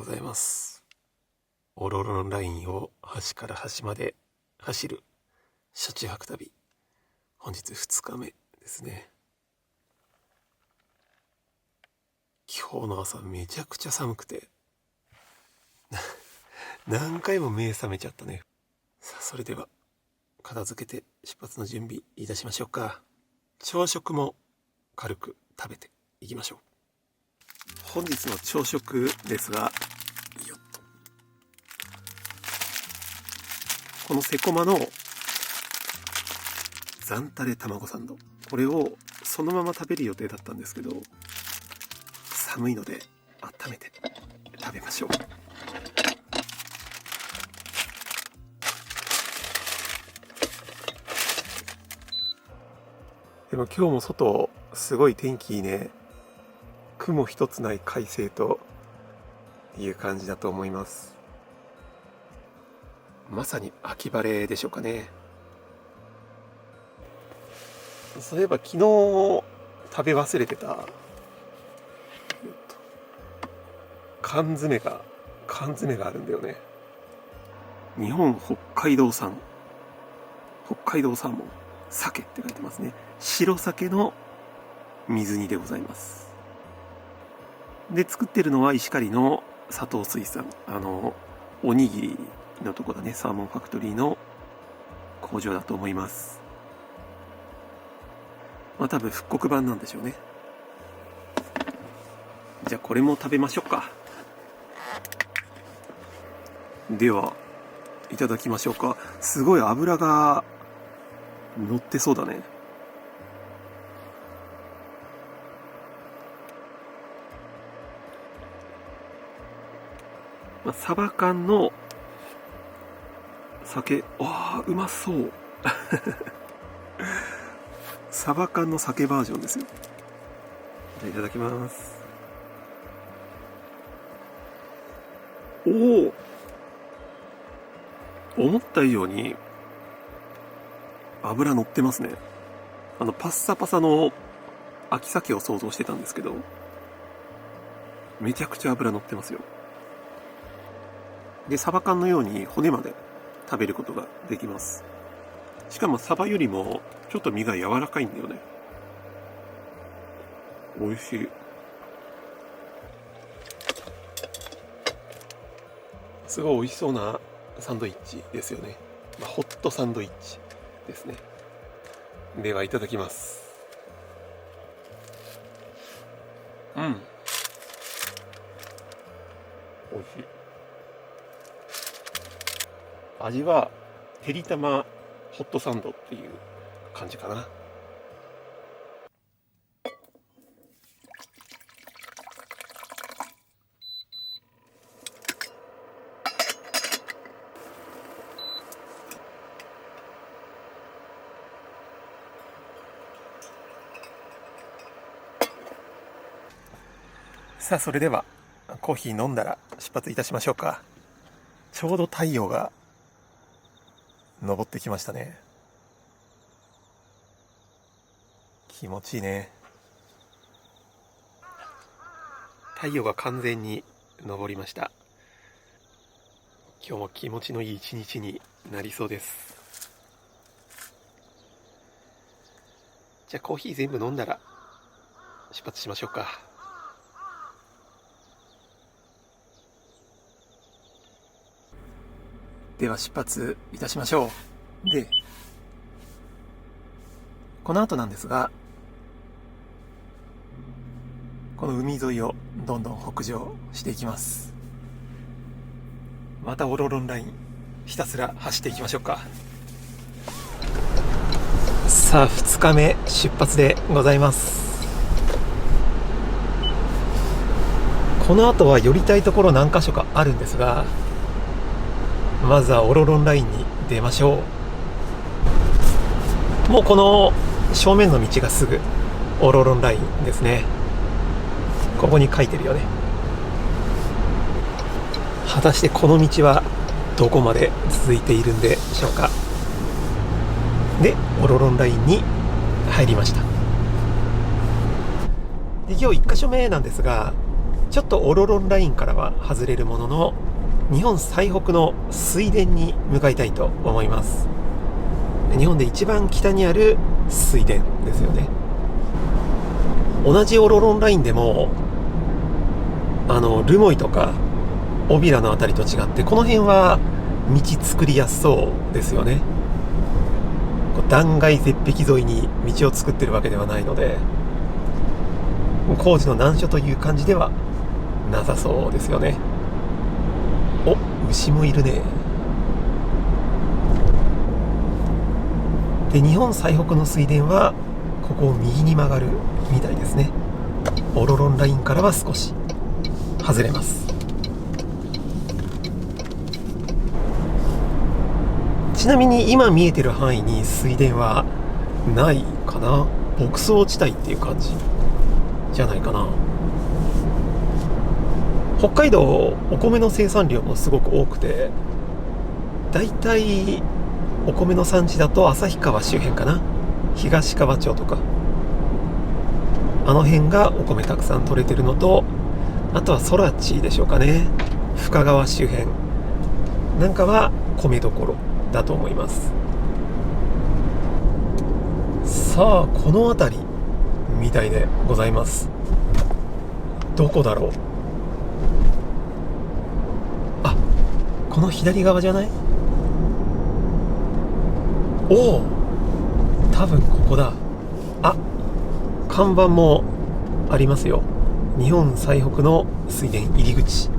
ございます。オロロンラインを端から端まで走る車中泊旅、本日2日目ですね。今日の朝めちゃくちゃ寒くて何回も目覚めちゃったね。さあ、それでは片付けて出発の準備いたしましょうか。朝食も軽く食べていきましょう。本日の朝食ですが、このセコマのザンタレ卵サンド、これをそのまま食べる予定だったんですけど、寒いので温めて食べましょう。でも今日も外すごい天気いいね。雲一つない快晴という感じだと思います。まさに秋晴れでしょうかね。そういえば昨日食べ忘れてた缶詰があるんだよね。日本北海道産北海道サーモン鮭って書いてますね。白鮭の水煮でございます。で、作ってるのは石狩の佐藤水産、おにぎりのとこだね、サーモンファクトリーの工場だと思います。まあ多分復刻版なんでしょうね。じゃあこれも食べましょうか。ではいただきましょうか。すごい脂が乗ってそうだね。サバ缶の酒、うまそうサバ缶の酒バージョンですよ。じゃあいただきます。思った以上に脂乗ってますね。パッサパサの秋鮭を想像してたんですけど、めちゃくちゃ脂乗ってますよ。で、サバ缶のように骨まで食べることができます。しかもサバよりもちょっと身が柔らかいんだよね。美味しい。すごい美味しそうなサンドイッチですよね。ホットサンドイッチですね。ではいただきます。美味しい。味はてりたまホットサンドっていう感じかな。さあ、それではコーヒー飲んだら出発いたしましょうか。ちょうど太陽が昇ってきましたね。気持ちいいね。太陽が完全に昇りました。今日も気持ちのいい一日になりそうです。じゃあコーヒー全部飲んだら出発しましょうか。では出発いたしましょう。で、この後なんですが、この海沿いをどんどん北上していきます。またオロロンラインひたすら走っていきましょうか。さあ、2日目出発でございます。この後は寄りたいところ何箇所かあるんですが、まずはオロロンラインに出ましょう。もうこの正面の道がすぐオロロンラインですね。ここに書いてるよね。果たしてこの道はどこまで続いているんでしょうか。で、オロロンラインに入りました。で、今日1箇所目なんですが、ちょっとオロロンラインからは外れるものの、日本最北の水田に向かいたいと思います。日本で一番北にある水田ですよね。同じオロロンラインでも留萌とか小平のあたりと違って、この辺は道作りやすそうですよね。断崖絶壁沿いに道を作ってるわけではないので、工事の難所という感じではなさそうですよね。お、牛もいるね。で、日本最北の水田はここを右に曲がるみたいですね。オロロンラインからは少し外れます。ちなみに今見えてる範囲に水田はないかな。牧草地帯っていう感じじゃないかな。北海道お米の生産量もすごく多くて、だいたいお米の産地だと旭川周辺かな、東川町とかあの辺がお米たくさん取れてるのと、あとは空知でしょうかね、深川周辺なんかは米どころだと思います。さあ、この辺りみたいでございます。どこだろう。あ、この左側じゃない？おお、多分ここだ。あ、看板もありますよ。日本最北の水田入り口。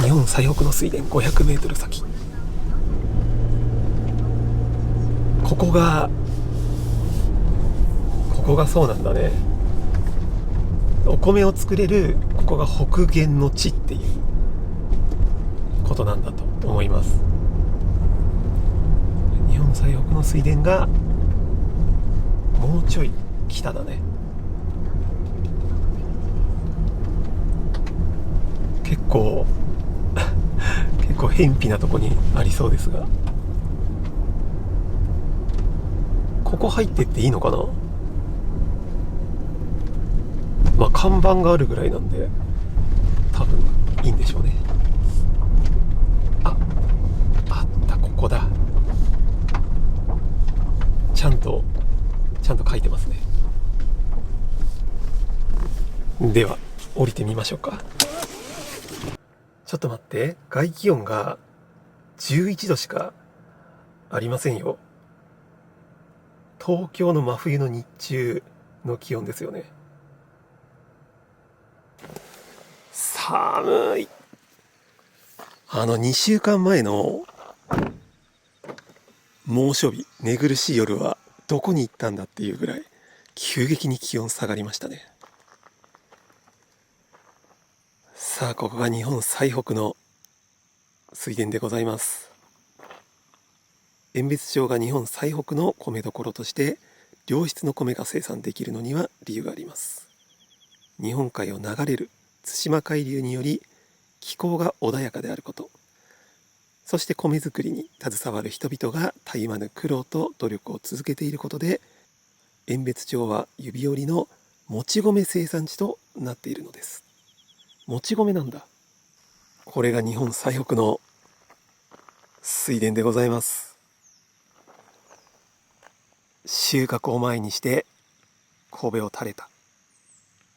日本最北の水田500メートル先。ここがそうなんだね。お米を作れるここが北限の地っていうことなんだと思います。日本最北の水田がもうちょい北だね。結構偏僻なとこにありそうですが、ここ入ってっていいのかな。まあ看板があるぐらいなんで多分いいんでしょうね。あった、ここだ。ちゃんと書いてますね。では降りてみましょうか。ちょっと待って、外気温が11度しかありませんよ。東京の真冬の日中の気温ですよね。寒い。2週間前の猛暑日、寝苦しい夜はどこに行ったんだっていうぐらい急激に気温下がりましたね。さあ、ここが日本最北の水田でございます。遠別町が日本最北の米どころとして良質の米が生産できるのには理由があります。日本海を流れる対馬海流により気候が穏やかであること、そして米作りに携わる人々がたゆまぬ苦労と努力を続けていることで、遠別町は指折りのもち米生産地となっているのです。もち米なんだ。これが日本最北の水田でございます。収穫を前にして神戸を垂れた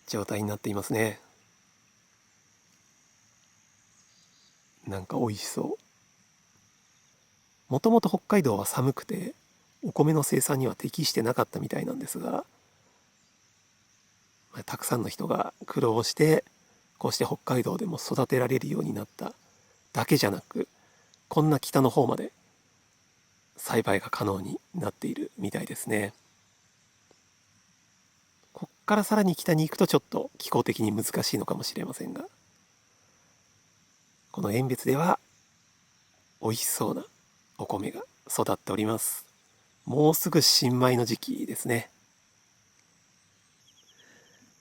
状態になっていますね。なんか美味しそう。もともと北海道は寒くてお米の生産には適してなかったみたいなんですが、たくさんの人が苦労してこうして北海道でも育てられるようになっただけじゃなく、こんな北の方まで栽培が可能になっているみたいですね。こっからさらに北に行くとちょっと気候的に難しいのかもしれませんが、この遠別では美味しそうなお米が育っております。もうすぐ新米の時期ですね。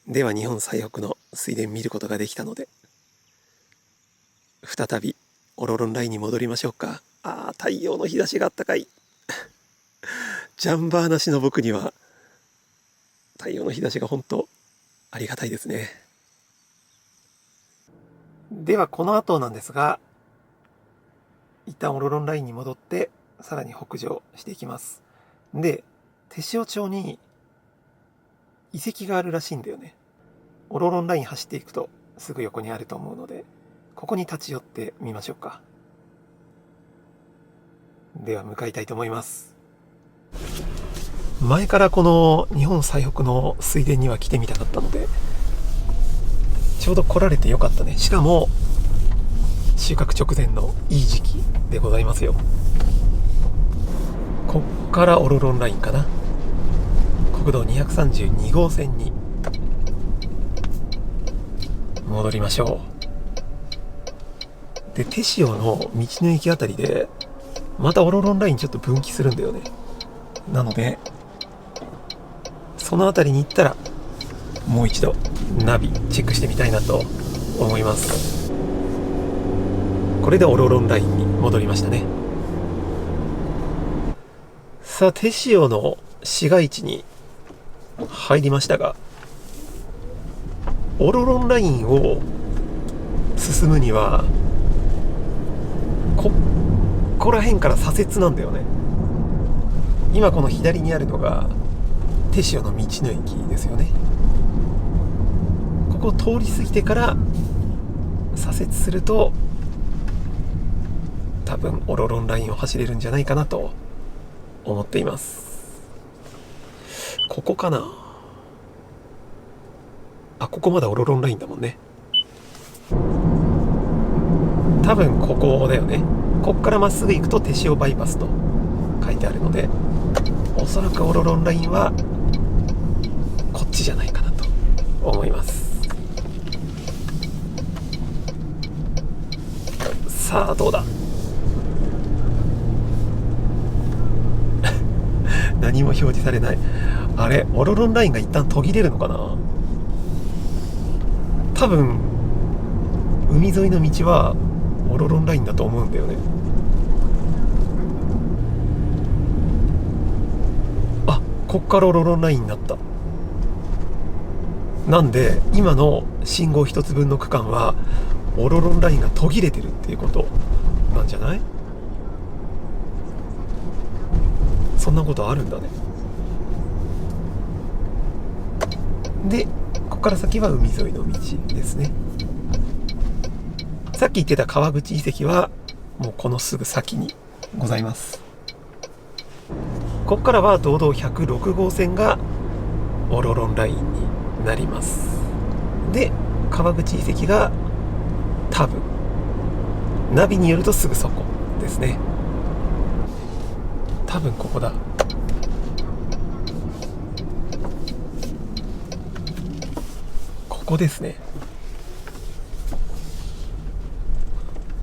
では日本最北の水田見ることができたので、再びオロロンラインに戻りましょうか。太陽の日差しがあったかいジャンバーなしの僕には太陽の日差しが本当ありがたいですね。ではこの後なんですが、一旦オロロンラインに戻ってさらに北上していきます。で、手塩町に遺跡があるらしいんだよね。オロロンライン走っていくとすぐ横にあると思うので、ここに立ち寄ってみましょうか。では向かいたいと思います。前からこの日本最北の水田には来てみたかったので、ちょうど来られてよかったね。しかも収穫直前のいい時期でございますよ。こっからオロロンラインかな。国道232号線に戻りましょう。で、手塩の道の駅あたりでまたオロロンラインちょっと分岐するんだよね。なのでそのあたりに行ったらもう一度ナビチェックしてみたいなと思います。これでオロロンラインに戻りましたね。さあ、手塩の市街地に入りましたが、オロロンラインを進むにはここら辺から左折なんだよね。今この左にあるのが手塩の道の駅ですよね。ここを通り過ぎてから左折すると多分オロロンラインを走れるんじゃないかなと思っています。ここかなあ、ここまだオロロンラインだもんね。多分ここだよね。こっからまっすぐ行くと手塩バイパスと書いてあるので、おそらくオロロンラインはこっちじゃないかなと思います。さあどうだ何も表示されない。あれ、オロロンラインが一旦途切れるのかな。多分海沿いの道はオロロンラインだと思うんだよね。あ、こっからオロロンラインになった。なんで今の信号一つ分の区間はオロロンラインが途切れてるっていうことなんじゃない？そんなことあるんだね。で、ここから先は海沿いの道ですね。さっき言ってた川口遺跡はもうこのすぐ先にございます。ここからは道道106号線がオロロンラインになります。で、川口遺跡が多分ナビによるとすぐそこですね。多分ここだ。ここですね。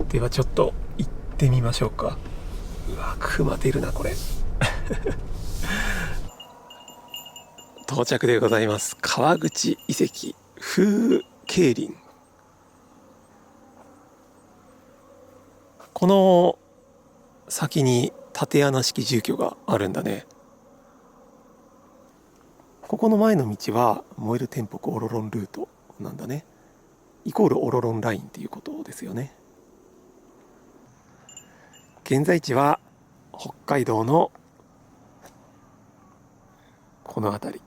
ではちょっと行ってみましょうか。うわ、熊出るなこれ到着でございます。川口遺跡風景林。この先に竪穴式住居があるんだね。ここの前の道は燃える天北オロロンルートなんだね。イコールオロロンラインっていうことですよね。現在地は北海道のこの辺り、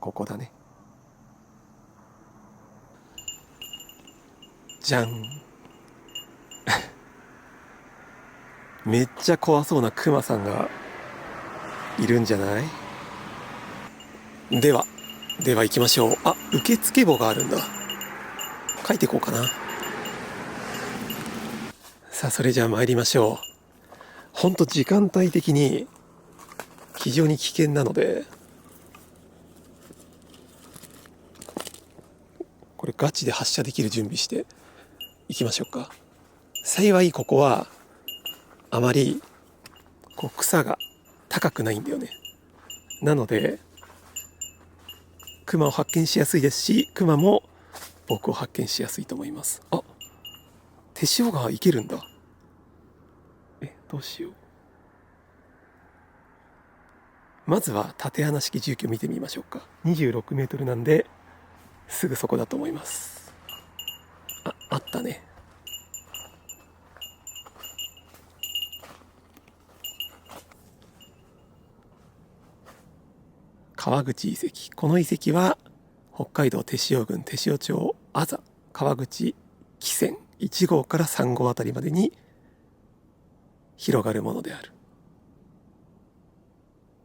ここだね。じゃんめっちゃ怖そうなクマさんがいるんじゃない？では行きましょう。あ、受付簿があるんだ。書いていこうかな。さあ、それじゃあ参りましょう。ほんと時間帯的に非常に危険なので、これガチで発射できる準備していきましょうか。幸いここはあまりこう草が高くないんだよね。なのでクマを発見しやすいですし、クマも僕を発見しやすいと思います。あ、手塩川行けるんだ。どうしよう。まずは竪穴式住居見てみましょうか。26メートルなんですぐそこだと思います。あったね。川口遺跡。この遺跡は北海道天塩郡天塩町安佐川口汽船1号から3号あたりまでに広がるものである。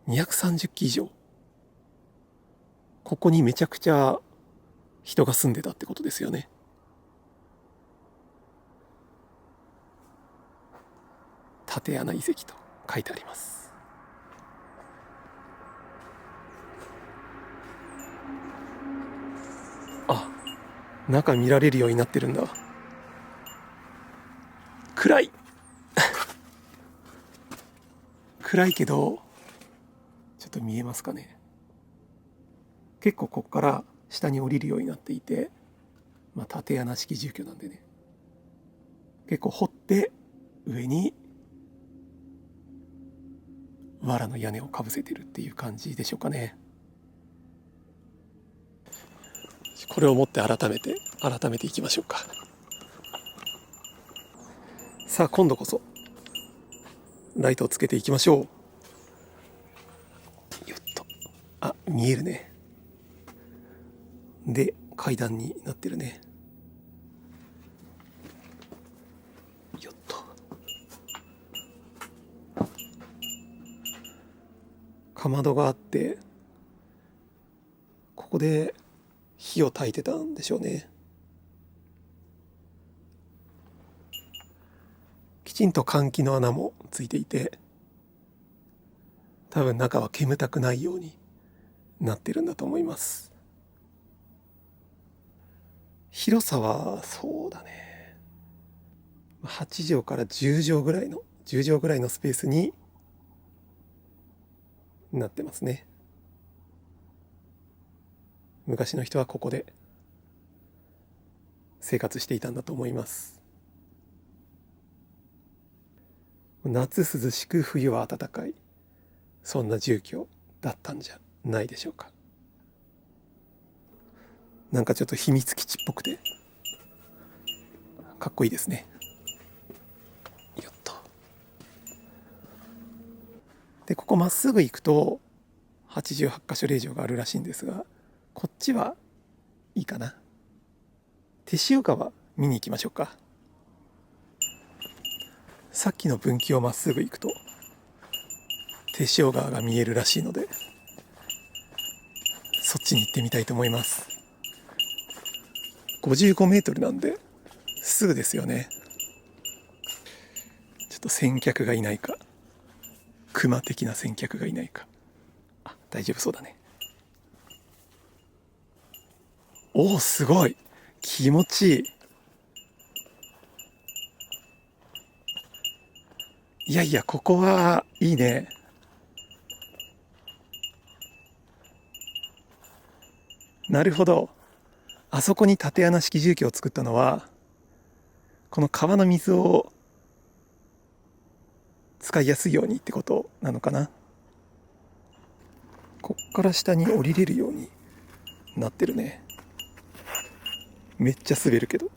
230基以上。ここにめちゃくちゃ人が住んでたってことですよね。竪穴遺跡と書いてあります。中見られるようになってるんだ。暗い暗いけどちょっと見えますかね。結構ここから下に降りるようになっていて、竪穴式住居なんでね、結構掘って上に藁の屋根をかぶせてるっていう感じでしょうかね。これを持って改めていきましょうか。さあ今度こそライトをつけていきましょう。よっと。見えるね。で階段になってるね。よっと。かまどがあって、ここで火を焚いてたんでしょうね。きちんと換気の穴もついていて、多分中は煙たくないようになってるんだと思います。広さはそうだね、8畳から10畳ぐらいのスペースになってますね。昔の人はここで生活していたんだと思います。夏涼しく冬は暖かい、そんな住居だったんじゃないでしょうか。なんかちょっと秘密基地っぽくてかっこいいですね。よっと。でここまっすぐ行くと88カ所霊場があるらしいんですが、こっちはいいかな。手塩川見に行きましょうか。さっきの分岐をまっすぐ行くと手塩川が見えるらしいので、そっちに行ってみたいと思います。55メートルなんですぐですよね。ちょっと先客がいないか、熊的な先客がいないか。大丈夫そうだね。おお、すごい気持ちいい。いやいや、ここはいいね。なるほど。あそこに竪穴式住居を作ったのは、この川の水を使いやすいようにってことなのかな。こっから下に降りれるようになってるね。めっちゃ滑るけど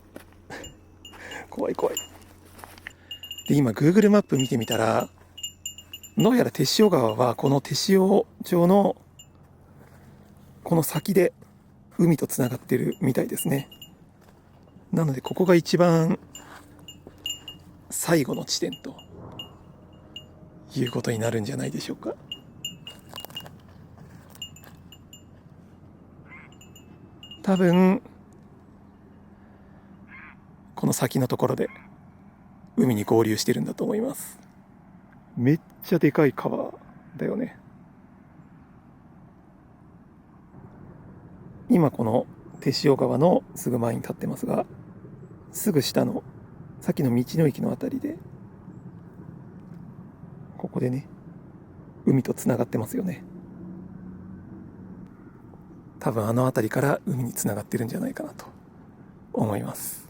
怖い怖い。で今 Google マップ見てみたら、どうやら天塩川はこの天塩町のこの先で海とつながってるみたいですね。なのでここが一番最後の地点ということになるんじゃないでしょうか。多分この先のところで海に合流してるんだと思います。めっちゃでかい川だよね。今この天塩川のすぐ前に立ってますが、すぐ下のさっきの道の駅のあたりで、ここでね海とつながってますよね。多分あのあたりから海につながってるんじゃないかなと思います。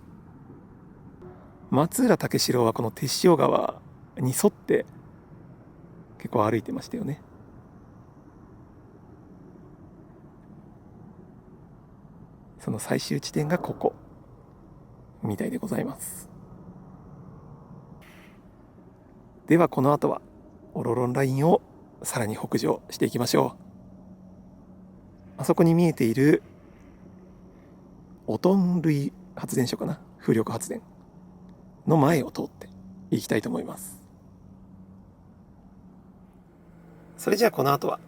松浦武四郎はこの天塩川に沿って結構歩いてましたよね。その最終地点がここみたいでございます。ではこの後はオロロンラインをさらに北上していきましょう。あそこに見えているオトン類発電所かな、風力発電の前を通っていきたいと思います。それじゃあこの後は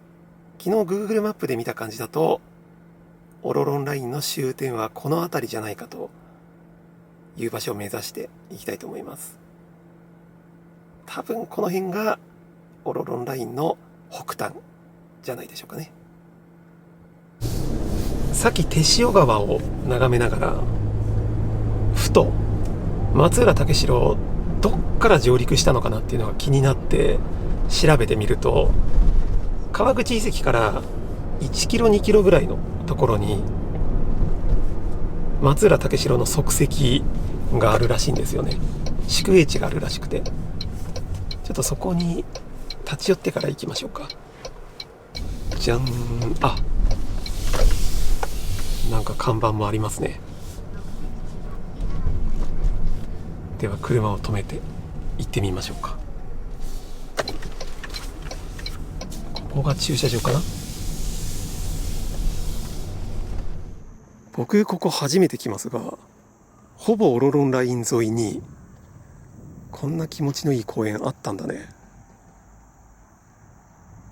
昨日 Google マップで見た感じだとオロロンラインの終点はこの辺りじゃないかという場所を目指していきたいと思います。多分この辺がオロロンラインの北端じゃないでしょうかね。さっき手塩川を眺めながらふと松浦武四郎どっから上陸したのかなっていうのが気になって調べてみると、川口遺跡から1キロ2キロぐらいのところに松浦武四郎の足跡があるらしいんですよね。宿営地があるらしくて、ちょっとそこに立ち寄ってから行きましょうか。じゃん。あ、なんか看板もありますね。では車を止めて行ってみましょうか。ここが駐車場かな。僕ここ初めて来ますが、ほぼオロロンライン沿いにこんな気持ちのいい公園あったんだね。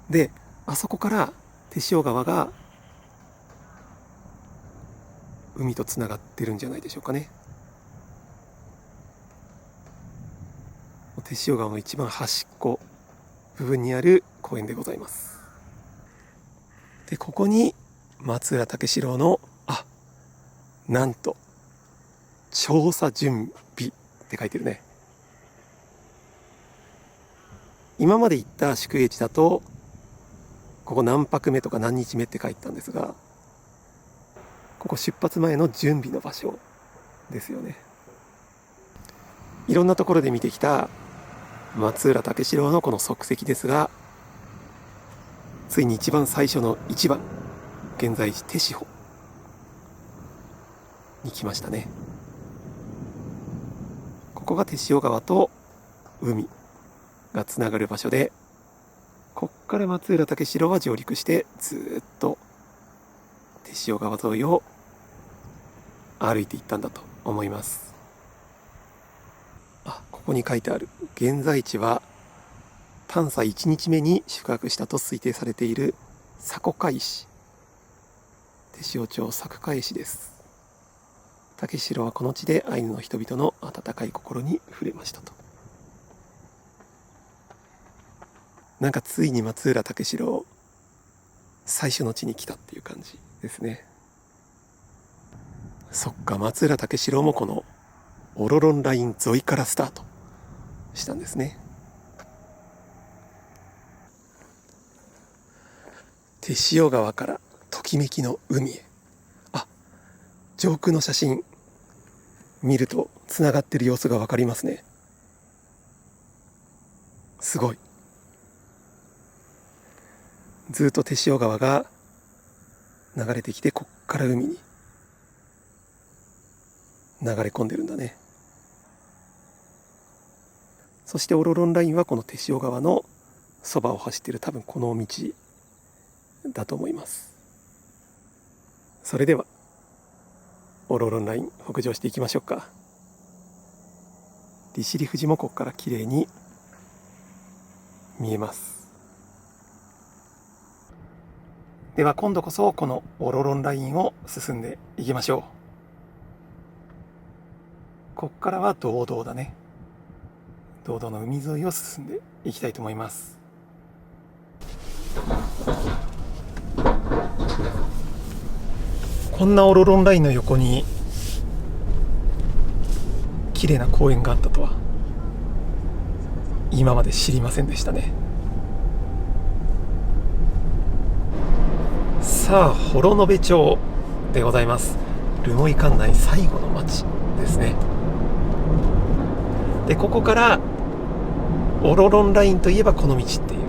で、あそこから手塩川が海とつながってるんじゃないでしょうかね。手塩川の一番端っこ部分にある公園でございます。で、ここに松浦武四郎のなんと調査準備って書いてるね。今まで行った宿営地だとここ何泊目とか何日目って書いてたんですが、ここ出発前の準備の場所ですよね。いろんなところで見てきた松浦武四郎のこの足跡ですが、ついに一番最初の一番、現在地手塩に来ましたね。ここが手塩川と海がつながる場所で、こっから松浦武四郎は上陸してずっと手塩川沿いを歩いていったんだと思います。ここに書いてある現在地は探査1日目に宿泊したと推定されている迫海市、手塩町迫海市です。武四郎はこの地でアイヌの人々の温かい心に触れましたと。なんかついに松浦武四郎最初の地に来たっていう感じですね。そっか、松浦武四郎もこのオロロンライン沿いからスタートしたんですね。手塩川からときめきの海へ。上空の写真見るとつながってる様子がわかりますね。すごい。ずっと手塩川が流れてきて、こっから海に流れ込んでるんだね。そしてオロロンラインはこの手塩川のそばを走っている、多分この道だと思います。それではオロロンライン北上していきましょうか。利尻富士もここから綺麗に見えます。では今度こそこのオロロンラインを進んでいきましょう。ここからは堂々だね。堂々の海沿いを進んでいきたいと思います。こんなオロロンラインの横に綺麗な公園があったとは今まで知りませんでしたね。さあ、幌延町でございます。留萌管内最後の町ですね。で、ここからオロロンラインといえばこの道っていう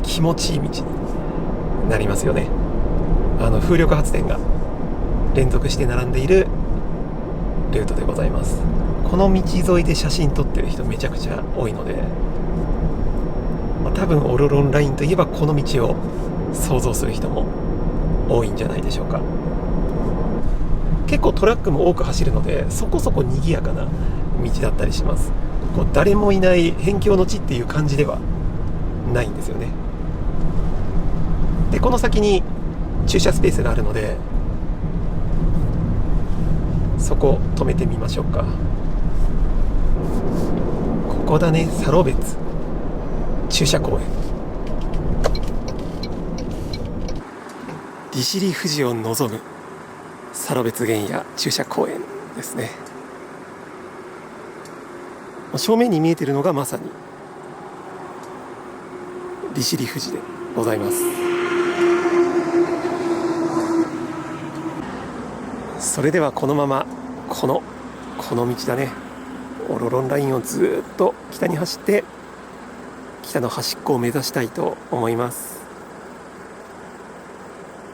気持ちいい道になりますよね。風力発電が連続して並んでいるルートでございます。この道沿いで写真撮ってる人めちゃくちゃ多いので、多分オロロンラインといえばこの道を想像する人も多いんじゃないでしょうか。結構トラックも多く走るので、そこそこ賑やかな道だったりします。こう誰もいない辺境の地っていう感じではないんですよね。でこの先に駐車スペースがあるので、そこ止めてみましょうか。ここだね、サロベツ駐車公園。利尻富士を望むサロベツ原野駐車公園ですね。正面に見えているのがまさに利尻富士でございます。それではこのままこの道だね、オロロンラインをずっと北に走って北の端っこを目指したいと思います。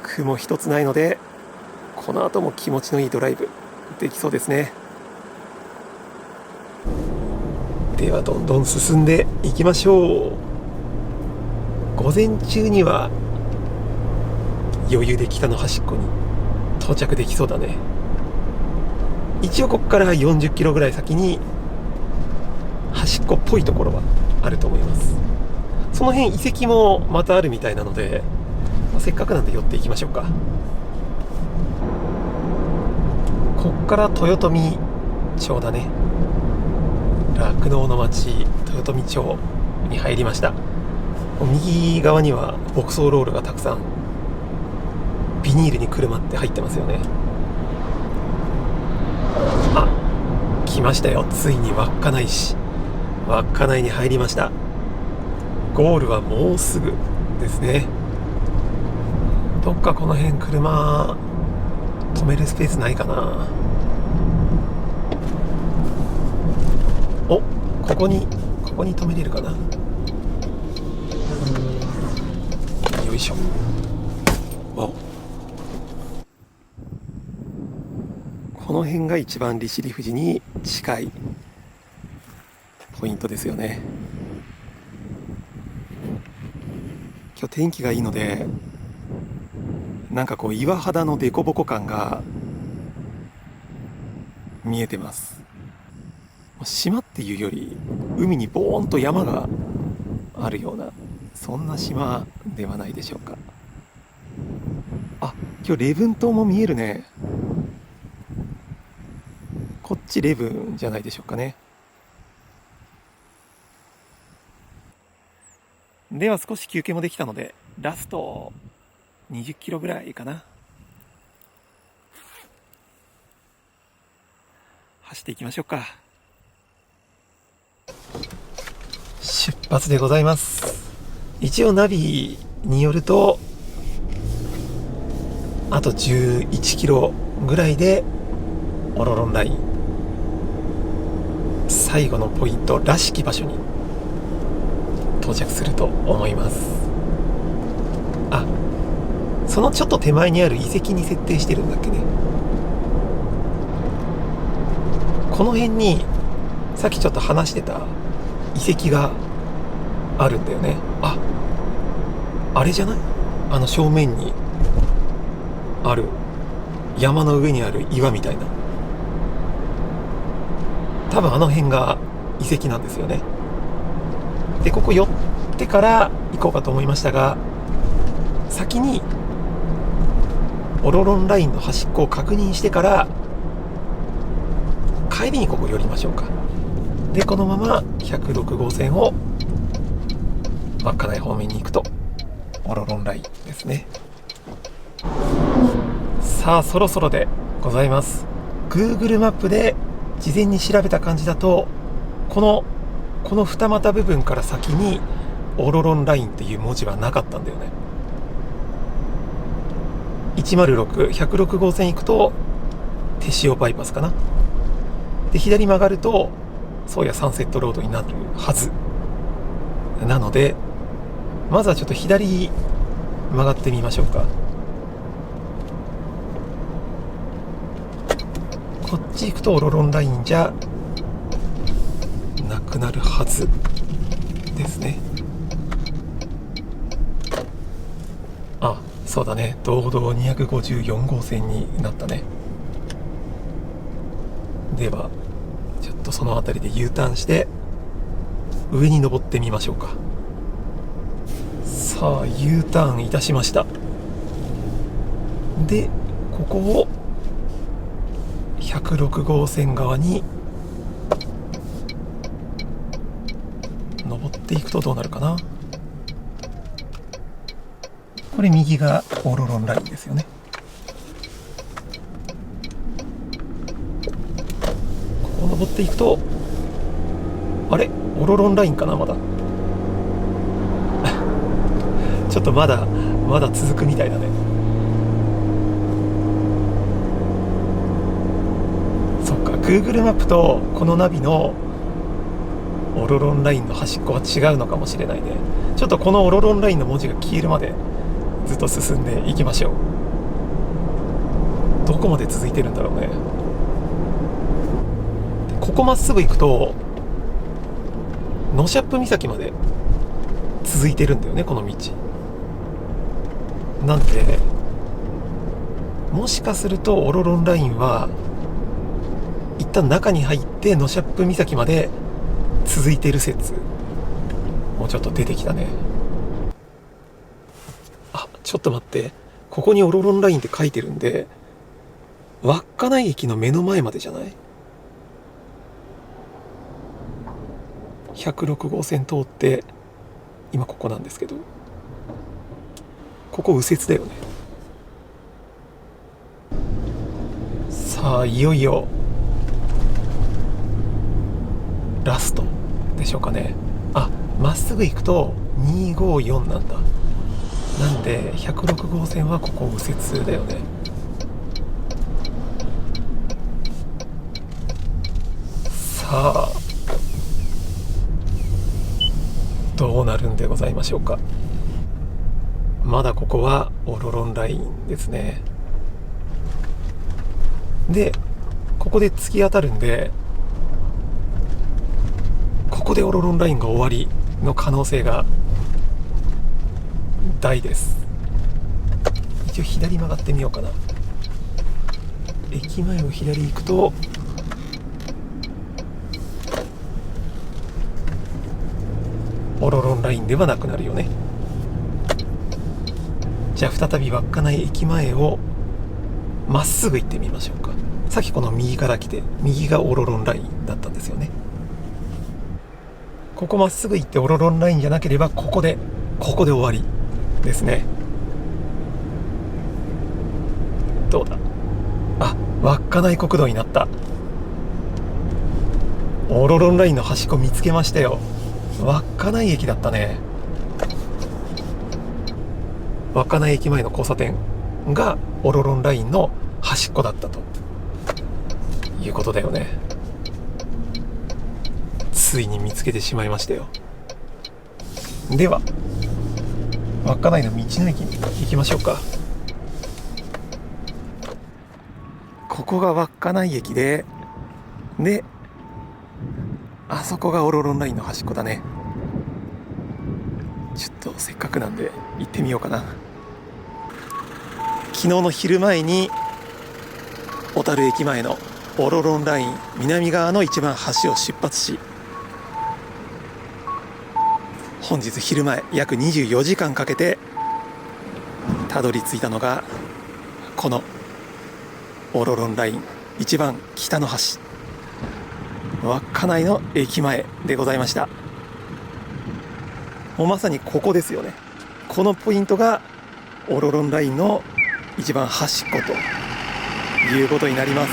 雲一つないので、この後も気持ちのいいドライブできそうですね。ではどんどん進んでいきましょう。午前中には余裕で北の端っこに到着できそうだね。一応ここから40キロぐらい先に端っこっぽいところはあると思います。その辺遺跡もまたあるみたいなので、せっかくなんで寄っていきましょうか。こっから豊富町だね。酪農の町豊富町に入りました。右側には牧草ロールがたくさんビニールにくるまって入ってますよね。あ、来ましたよ。ついに稚内市、稚内に入りました。ゴールはもうすぐですね。どっかこの辺車止めるスペースないかな。お、ここに止めれるかな。よいしょ。わお、この辺が一番利尻富士に近いポイントですよね。今日天気がいいので、なんかこう岩肌の凸凹感が見えてます。島っていうより海にボーンと山があるような、そんな島ではないでしょうか。あ、今日礼文島も見えるね。こっち礼文じゃないでしょうかね。では少し休憩もできたので、ラスト20キロぐらいかな、走っていきましょうか。出発でございます。一応ナビによるとあと11キロぐらいでオロロンライン最後のポイントらしき場所に到着すると思います。あ、そのちょっと手前にある遺跡に設定してるんだっけね。この辺にさっきちょっと話してた遺跡があるんだよね。あれじゃない？正面にある山の上にある岩みたいな、多分あの辺が遺跡なんですよね。でここ寄ってから行こうかと思いましたが、先にオロロンラインの端っこを確認してから帰りにここ寄りましょうか。でこのまま106号線を稚内方面に行くとオロロンラインですね。さあそろそろでございます。 Google マップで事前に調べた感じだと、この二股部分から先にオロロンラインっていう文字はなかったんだよね。106、106号線行くと手塩バイパスかな。で左曲がるとそうやサンセットロードになるはずなので、まずはちょっと左曲がってみましょうか。こっち行くとオロロンラインじゃなくなるはずですね。あ、そうだね、道道254号線になったね。ではちょっとその辺りで U ターンして上に登ってみましょうか。さあ U ターンいたしました。でここを106号線側に登っていくとどうなるかな。これ右がオロロンラインですよね。ここを登っていくと、あれオロロンラインかな。まだちょっとまだ続くみたいだね。そっか、 Google マップとこのナビのオロロンラインの端っこは違うのかもしれないね。ちょっとこのオロロンラインの文字が消えるまでずっと進んでいきましょう。どこまで続いてるんだろうね。ここまっすぐ行くとノシャップ岬まで続いてるんだよね、この道。なんでもしかするとオロロンラインは一旦中に入ってノシャップ岬まで続いてる説もうちょっと出てきたね。あ、ちょっと待って、ここにオロロンラインって書いてるんで、稚内駅の目の前までじゃない？ 106 号線通って今ここなんですけど、ここ右折だよね。さあいよいよラストでしょうかね。あ、まっすぐ行くと254なんだ。なんで106号線はここ右折だよね。さあどうなるんでございましょうか。まだここはオロロンラインですね。でここで突き当たるんで、ここでオロロンラインが終わりの可能性が大です。一応左曲がってみようかな。駅前を左行くとオロロンラインではなくなるよね。じゃあ再び稚内駅前をまっすぐ行ってみましょうか。さっきこの右から来て右がオロロンラインだったんですよね。ここまっすぐ行ってオロロンラインじゃなければここで終わりですね。どうだ。あ、稚内国道になった。オロロンラインの端っこ見つけましたよ。稚内駅だったね。稚内駅前の交差点がオロロンラインの端っこだったということだよね。ついに見つけてしまいましたよ。では稚内の道の駅に行きましょうか。ここが稚内駅で、あそこがオロロンラインの端っこだね。ちょっとせっかくなんで行ってみようかな。昨日の昼前に小樽駅前のオロロンライン南側の一番端を出発し、本日昼前約24時間かけてたどり着いたのがこのオロロンライン一番北の端、稚内の駅前でございました。もうまさにここですよね。このポイントがオロロンラインの一番端っこということになります。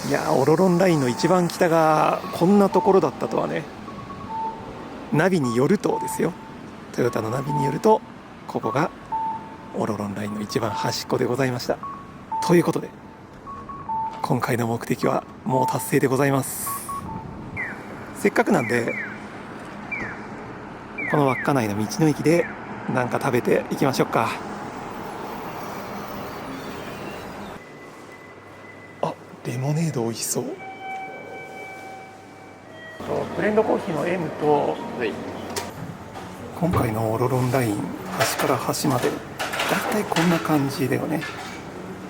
いや、オロロンラインの一番北がこんなところだったとはね。ナビによるとですよ、トヨタのナビによるとここがオロロンラインの一番端っこでございました。ということで今回の目的はもう達成でございます。せっかくなんでこの稚内の道の駅で何か食べていきましょうか。あ、レモネード美味しそう。ブレンドコーヒーの M と、今回のオロロンライン端から端までだいたいこんな感じだよね。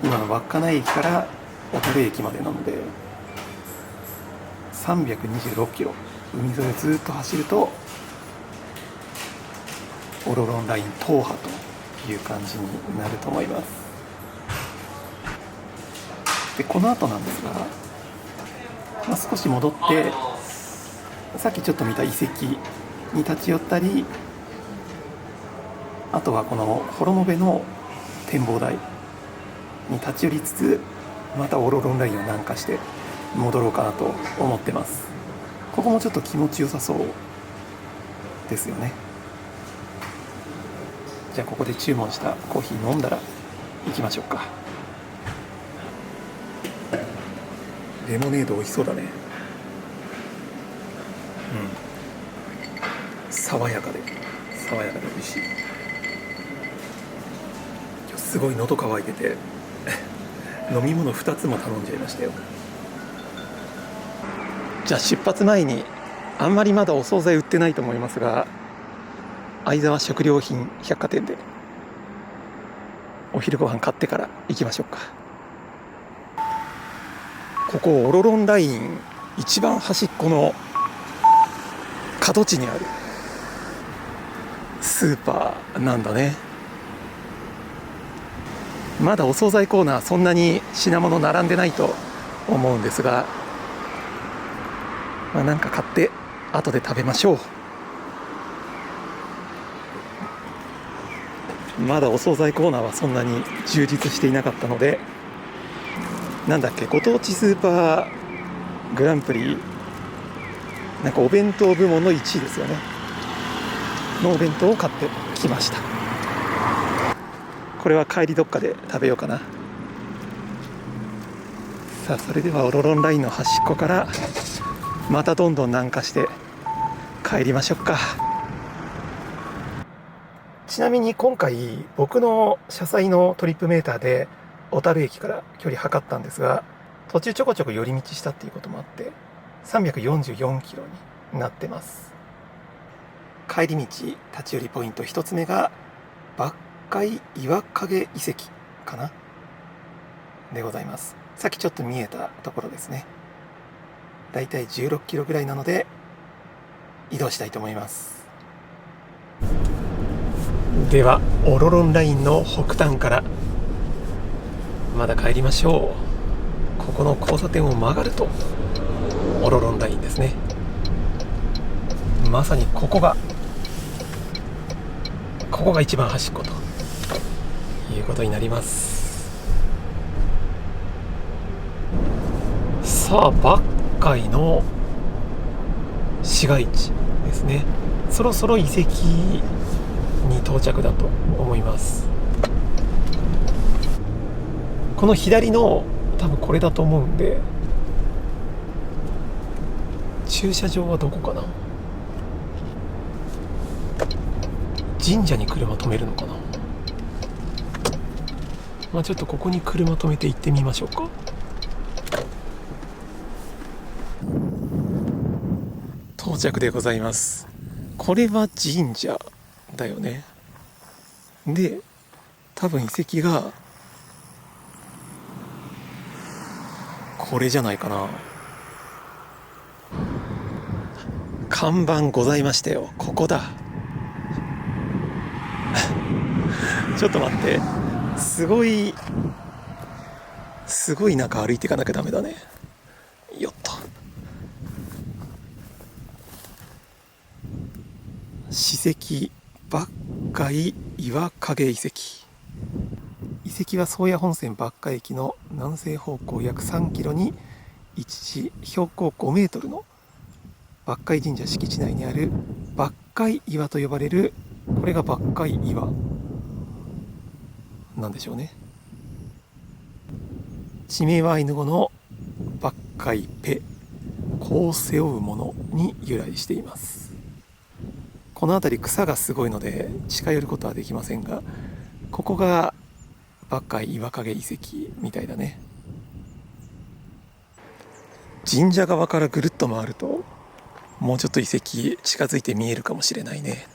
今の稚内駅から小樽駅までなので326キロ、海沿いをずっと走るとオロロンライン踏破という感じになると思います。でこの後なんですが、少し戻ってさっきちょっと見た遺跡に立ち寄ったり、あとはこの幌延の展望台に立ち寄りつつ、またオロロンラインを南下して戻ろうかなと思ってます。ここもちょっと気持ちよさそうですよね。じゃあここで注文したコーヒー飲んだら行きましょうか。レモネード美味しそうだね。爽やかで美味しい。今日すごい喉乾いてて飲み物2つも頼んじゃいましたよ。じゃあ出発前に、あんまりまだお惣菜売ってないと思いますが、相沢食料品百貨店でお昼ご飯買ってから行きましょうか。ここオロロンライン一番端っこの角地にあるスーパーなんだね。まだお惣菜コーナーそんなに品物並んでないと思うんですが、なんか買って後で食べましょう。まだお惣菜コーナーはそんなに充実していなかったので、なんだっけ、ご当地スーパーグランプリ、なんかお弁当部門の1位ですよねのお弁当を買ってきました。これは帰りどっかで食べようかな。さあそれではオロロンラインの端っこからまたどんどん南下して帰りましょうか。ちなみに今回僕の車載のトリップメーターで小樽駅から距離測ったんですが、途中ちょこちょこ寄り道したっていうこともあって344キロになってます。帰り道立ち寄りポイント1つ目が抜海岩影遺跡かなでございます。さっきちょっと見えたところですね。だいたい16キロぐらいなので移動したいと思います。ではオロロンラインの北端からまだ帰りましょう。ここの交差点を曲がるとオロロンラインですね。まさにここが一番端っこということになります。さあ抜海の市街地ですね。そろそろ遺跡に到着だと思います。この左の多分これだと思うんで、駐車場はどこかな。神社に車止めるのかな。ちょっとここに車止めて行ってみましょうか。到着でございます。これは神社だよね。で多分遺跡がこれじゃないかな。看板ございましたよ。ここだちょっと待って、すごい中歩いていかなきゃダメだね。よっと。史跡抜海岩影遺跡。遺跡は宗谷本線抜海駅の南西方向約3キロに位置し、標高5メートルの抜海神社敷地内にある抜海岩と呼ばれる、これが抜海岩なんでしょうね。地名はアイヌ語の抜海ペ、子を背負うものに由来しています。この辺り草がすごいので近寄ることはできませんが、ここが抜海岩影遺跡みたいだね。神社側からぐるっと回るともうちょっと遺跡近づいて見えるかもしれないね。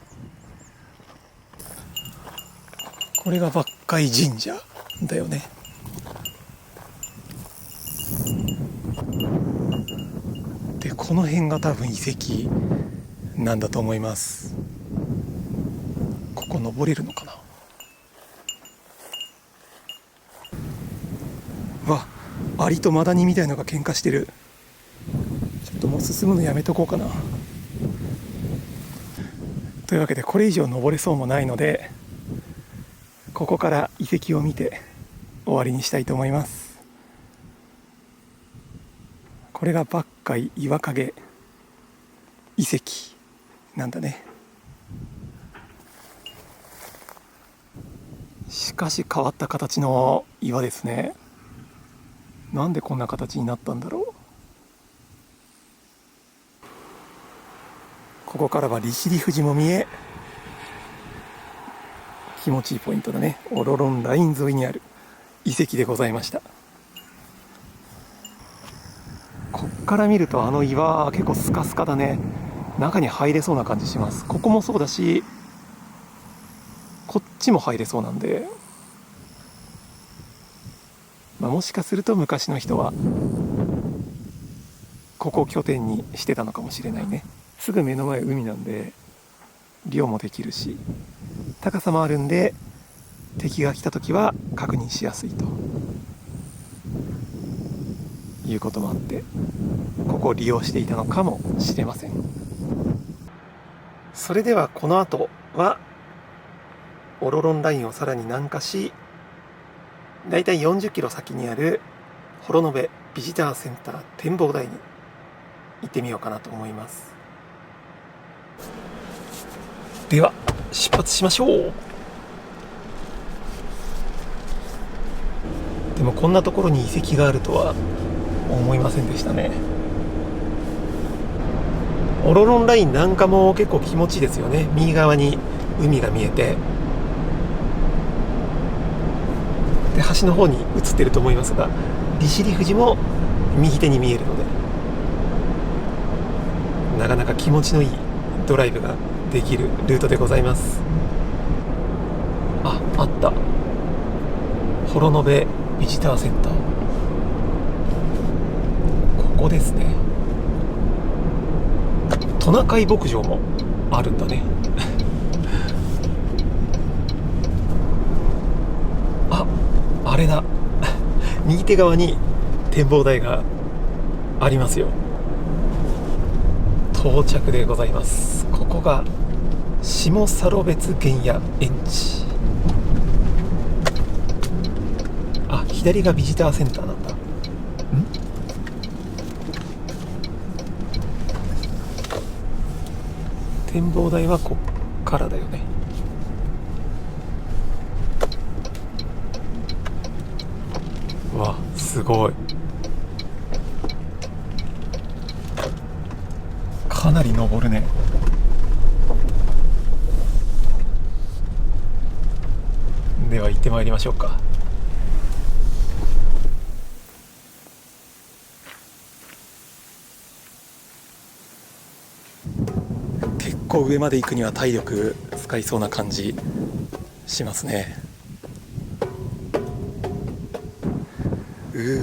これが抜海神社だよね。でこの辺が多分遺跡なんだと思います。ここ登れるのかな。わ、アリとマダニみたいのが喧嘩してる。ちょっともう進むのやめとこうかな。というわけでこれ以上登れそうもないので、ここから遺跡を見て終わりにしたいと思います。これが抜海岩影遺跡なんだね。しかし変わった形の岩ですね。なんでこんな形になったんだろう。ここからは利尻富士も見え、気持ちいいポイントだね。オロロンライン沿いにある遺跡でございました。こっから見るとあの岩は結構スカスカだね。中に入れそうな感じします。ここもそうだし、こっちも入れそうなんで、もしかすると昔の人はここを拠点にしてたのかもしれないね。すぐ目の前海なんで漁もできるし、高さもあるんで敵が来た時は確認しやすいということもあって、ここを利用していたのかもしれません。それではこの後はオロロンラインをさらに南下し、だいたい40キロ先にある幌延ビジターセンター展望台に行ってみようかなと思います。では出発しましょう。でもこんなところに遺跡があるとは思いませんでしたね。オロロンライン南下も結構気持ちいいですよね。右側に海が見えて、で橋の方に映ってると思いますが、利尻富士も右手に見えるので、なかなか気持ちのいいドライブができるルートでございます。あった、幌延ビジターセンター、ここですね。トナカイ牧場もあるんだねあれだ右手側に展望台がありますよ。到着でございます。ここが下サロベツ原野園地。左がビジターセンターなんだ。展望台はこっからだよね。わ、すごい。かなり登るね。では行ってまいりましょうか。結構上まで行くには体力使いそうな感じしますね。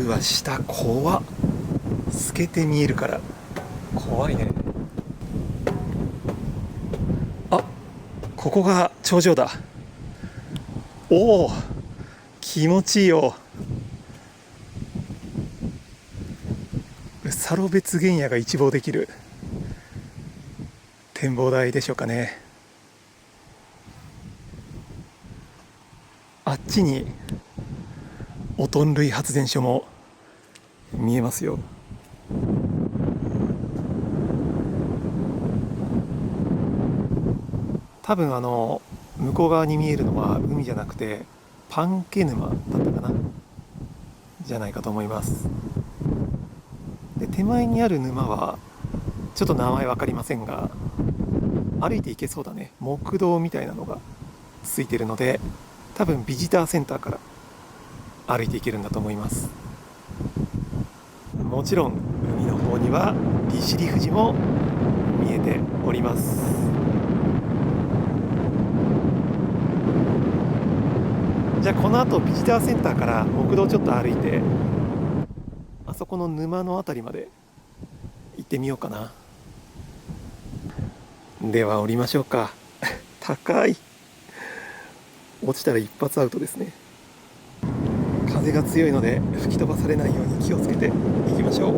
わ、下怖っ。透けて見えるから怖いね。ここが頂上だ。おお、気持ちいいよ。サロベツ原野が一望できる展望台でしょうかね。あっちにオトン類発電所も見えますよ。多分向こう側に見えるのは海じゃなくてパンケ沼だったかな、じゃないかと思います。で手前にある沼はちょっと名前分かりませんが、歩いて行けそうだね。木道みたいなのがついてるので、多分ビジターセンターから歩いて行けるんだと思います。もちろん海の方には利尻富士も見えております。じゃあこの後ビジターセンターから木道をちょっと歩いて、あそこの沼のあたりまで行ってみようかな。では降りましょうか。高い。落ちたら一発アウトですね。風が強いので吹き飛ばされないように気をつけていきましょう。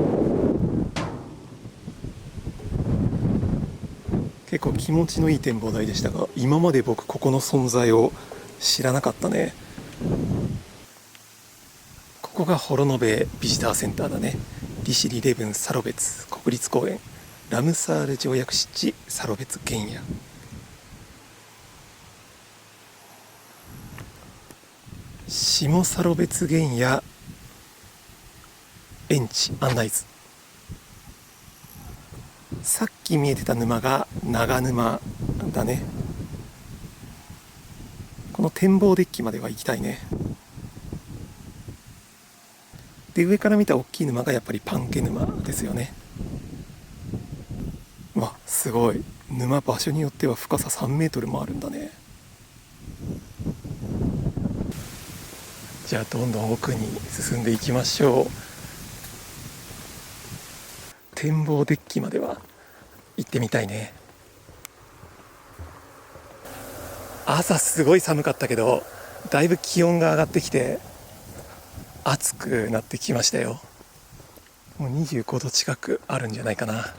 結構気持ちのいい展望台でしたが、今まで僕ここの存在を知らなかったね。ここが幌延ビジターセンターだね。利尻礼文サロベツ国立公園、ラムサール条約湿地サロベツ原野。下サロベツ原野園地案内図。さっき見えてた沼が長沼だね。この展望デッキまでは行きたいね。で、上から見た大きい沼がやっぱりパンケ沼ですよね。わ、すごい。沼、場所によっては深さ3メートルもあるんだね。じゃあどんどん奥に進んでいきましょう。展望デッキまでは行ってみたいね。朝すごい寒かったけど、だいぶ気温が上がってきて暑くなってきましたよ。もう25度近くあるんじゃないかな。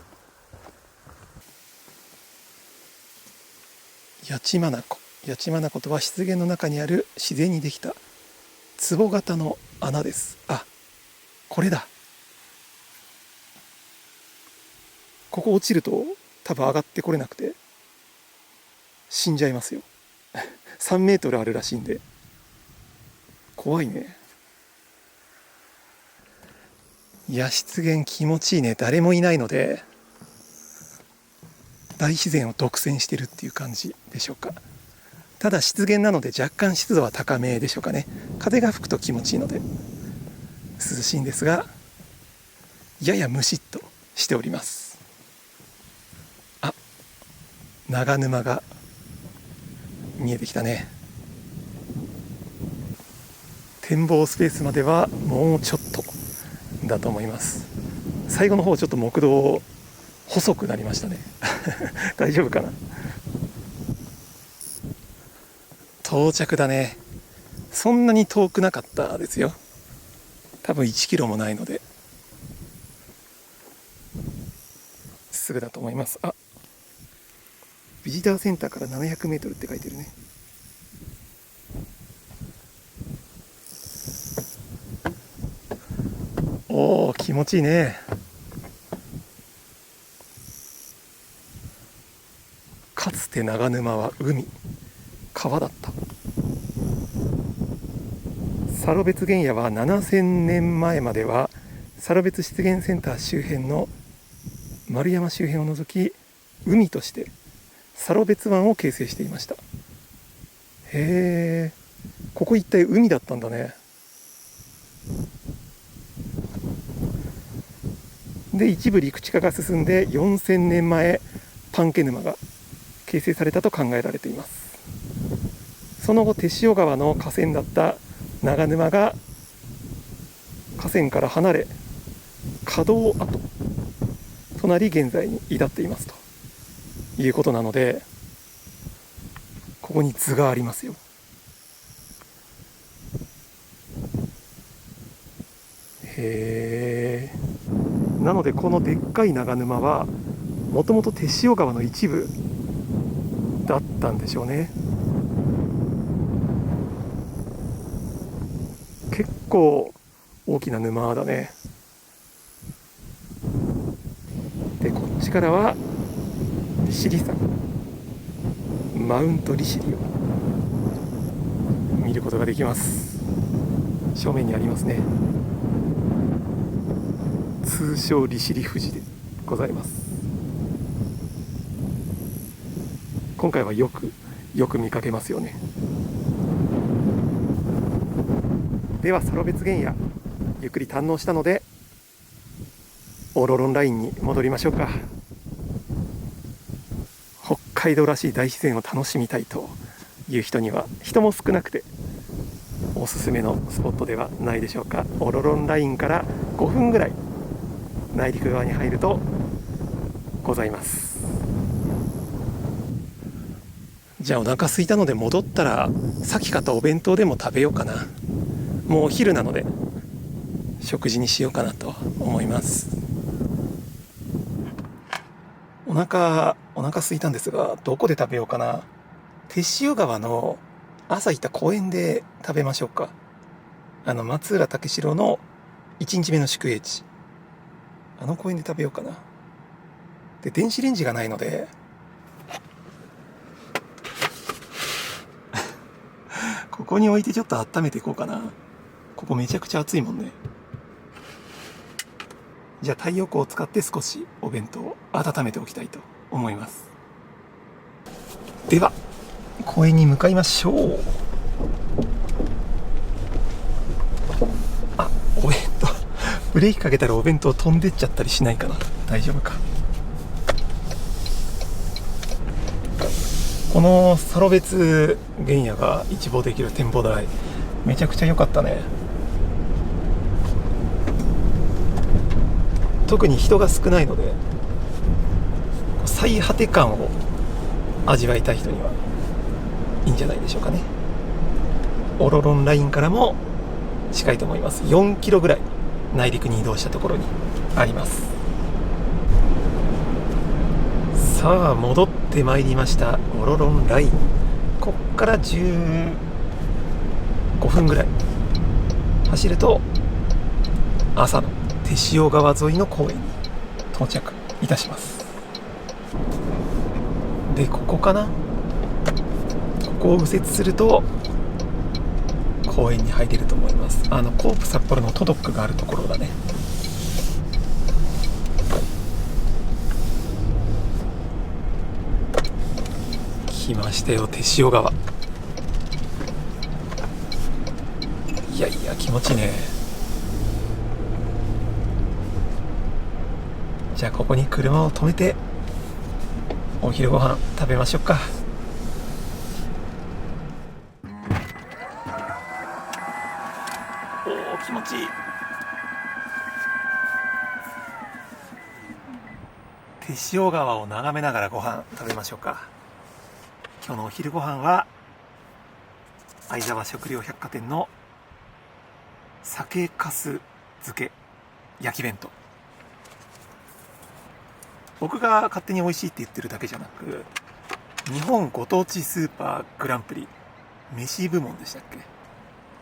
八街湖。八街湖とは湿原の中にある自然にできた壺型の穴です。あ、これだ。ここ落ちると多分上がってこれなくて死んじゃいますよ。3メートルあるらしいんで怖いね。いや、湿原気持ちいいね。誰もいないので大自然を独占してるっていう感じでしょうか。ただ湿原なので若干湿度は高めでしょうかね。風が吹くと気持ちいいので涼しいんですが、ややムシッとしております。あ、長沼が見えてきたね。展望スペースまではもうちょっとだと思います。最後の方ちょっと木道細くなりましたね。大丈夫かな。到着だね。そんなに遠くなかったですよ。多分1キロもないのですぐだと思います。あ、ビジターセンターから700メートルって書いてるね。おー、気持ちいいね。かつて長沼は川だった。サロベツ原野は7000年前まではサロベツ湿原センター周辺の丸山周辺を除き海としてサロベツ湾を形成していました。へえ、ここ一帯海だったんだね。で、一部陸地化が進んで4000年前パンケ沼が形成されたと考えられています。その後手塩川の河川だった長沼が河川から離れ河道跡となり現在に至っていますということなので、ここに図がありますよ。へえ。なのでこのでっかい長沼はもともと手塩川の一部だったんでしょうね。結構大きな沼だね。で、こっちからは利尻山、マウント利尻を見ることができます。正面にありますね。通称利尻富士でございます。今回はよく見かけますよね。ではサロベツ原野ゆっくり堪能したのでオロロンラインに戻りましょうか。北海道らしい大自然を楽しみたいという人には、人も少なくておすすめのスポットではないでしょうか。オロロンラインから5分ぐらい内陸側に入るとございます。じゃあお腹空いたので戻ったら、さっき買ったお弁当でも食べようかな。もうお昼なので食事にしようかなと思います。お腹空いたんですが、どこで食べようかな。手塩川の朝行った公園で食べましょうか。松浦武四郎の1日目の宿営地、公園で食べようかな。で、電子レンジがないのでここに置いてちょっと温めていこうかな。ここめちゃくちゃ暑いもんね。じゃあ太陽光を使って少しお弁当を温めておきたいと思います。では公園に向かいましょう。お弁当ブレーキかけたらお弁当飛んでっちゃったりしないかな。大丈夫か。このサロベツ原野が一望できる展望台、めちゃくちゃ良かったね。特に人が少ないので最果て感を味わいたい人にはいいんじゃないでしょうかね。オロロンラインからも近いと思います。4キロぐらい内陸に移動したところにあります。さあ戻ってまいりました。オロロンライン、こっから15分ぐらい走ると朝の手塩川沿いの公園に到着いたします。で、ここかな。ここを右折すると公園に入れると思います。コープ札幌のトドックがあるところだね。来ましたよ、手塩川。いやいや気持ちいいね。じゃあここに車を止めてお昼ご飯食べましょうか。おー、気持ちいい。手塩川を眺めながらご飯食べましょうか。今日のお昼ご飯は相沢食料百貨店の酒粕漬け焼き弁当。僕が勝手に美味しいって言ってるだけじゃなく、日本ご当地スーパーグランプリ飯部門でしたっけ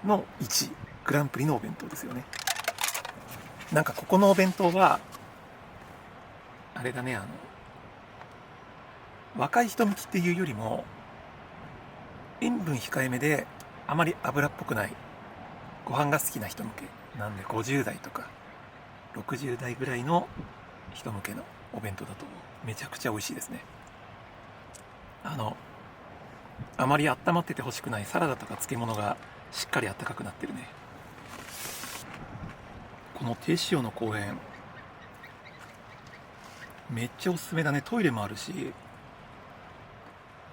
の1位グランプリのお弁当ですよね。なんかここのお弁当はあれだね、若い人向きっていうよりも塩分控えめであまり油っぽくないご飯が好きな人向けなんで、50代とか60代ぐらいの人向けのお弁当だとめちゃくちゃ美味しいですね。あまり温まっててほしくないサラダとか漬物がしっかり温かくなってるね。この手塩の公園めっちゃおすすめだね。トイレもあるし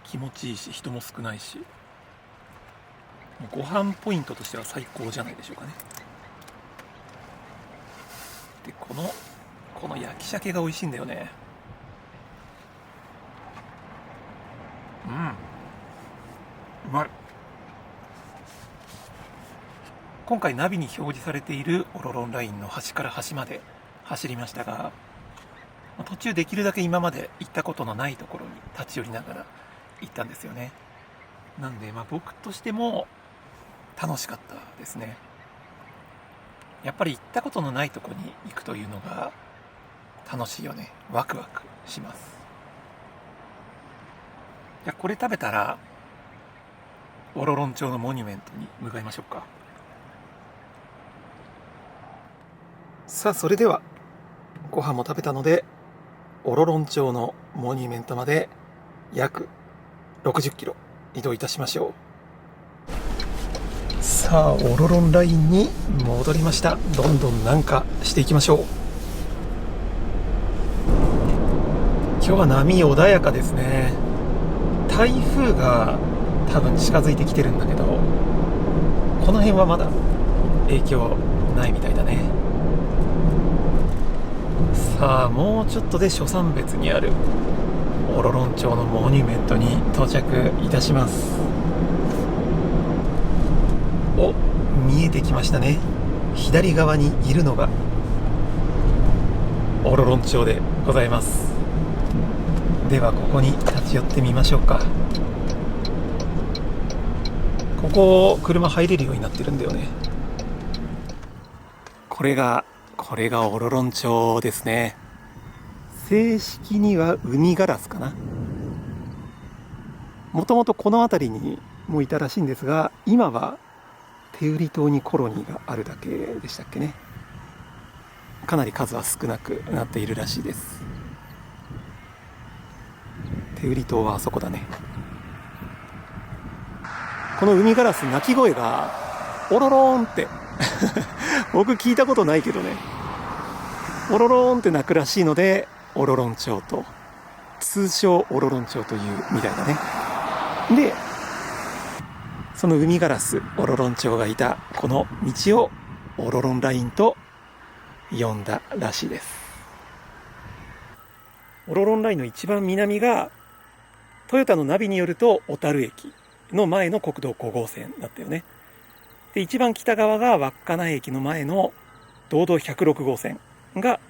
気持ちいいし人も少ないし、ご飯ポイントとしては最高じゃないでしょうかね。で、この焼き鮭が美味しいんだよね。うまい。今回ナビに表示されているオロロンラインの端から端まで走りましたが、途中できるだけ今まで行ったことのないところに立ち寄りながら行ったんですよね。なんで僕としても楽しかったですね。やっぱり行ったことのないところに行くというのが楽しいよね。ワクワクします。じゃあこれ食べたらオロロン町のモニュメントに向かいましょうか。さあそれではご飯も食べたのでオロロン町のモニュメントまで約60キロ移動いたしましょう。さあオロロンラインに戻りました。どんどん南下していきましょう。今日は波穏やかですね。台風が多分近づいてきてるんだけど、この辺はまだ影響ないみたいだね。さあ、もうちょっとで諸山別にあるオロロン町のモニュメントに到着いたします。お、見えてきましたね。左側にいるのがオロロン町でございます。ではここに立ち寄ってみましょうか。ここ車入れるようになってるんだよね。これがオロロン町ですね。正式には海ガラスかな。もともとこの辺りにもいたらしいんですが、今はテウリ島にコロニーがあるだけでしたっけね。かなり数は少なくなっているらしいです。テウリ島はあそこだね。この海ガラス、鳴き声がオロローンって僕聞いたことないけどね、オロローンって鳴くらしいので、オロロン町と通称オロロン町というみたいだね。で、その海ガラスオロロン町がいたこの道をオロロンラインと呼んだらしいです。オロロンラインの一番南がトヨタのナビによると小樽駅の前の国道5号線だったよね。で、一番北側が稚内駅の前の道道106号線が、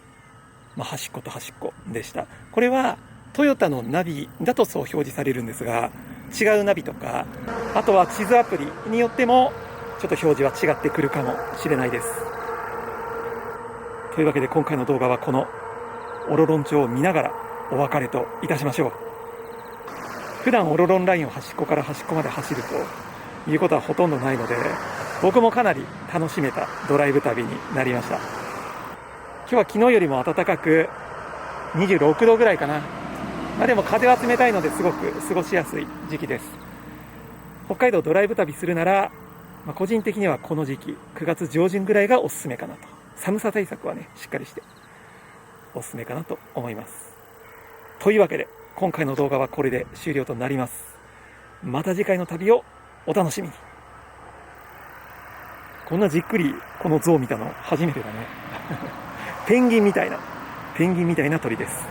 端っこと端っこでした。これはトヨタのナビだとそう表示されるんですが、違うナビとか、あとは地図アプリによってもちょっと表示は違ってくるかもしれないです。というわけで今回の動画はこのオロロン町を見ながらお別れといたしましょう。普段オロロンラインを端っこから端っこまで走るということはほとんどないので、僕もかなり楽しめたドライブ旅になりました。今日は昨日よりも暖かく26度ぐらいかな。でも風は冷たいのですごく過ごしやすい時期です。北海道ドライブ旅するなら、個人的にはこの時期9月上旬ぐらいがおすすめかなと。寒さ対策はね、しっかりしておすすめかなと思います。というわけで今回の動画はこれで終了となります。また次回の旅をお楽しみに。こんなじっくりこの像を見たの初めてだねペンギンみたいな鳥です。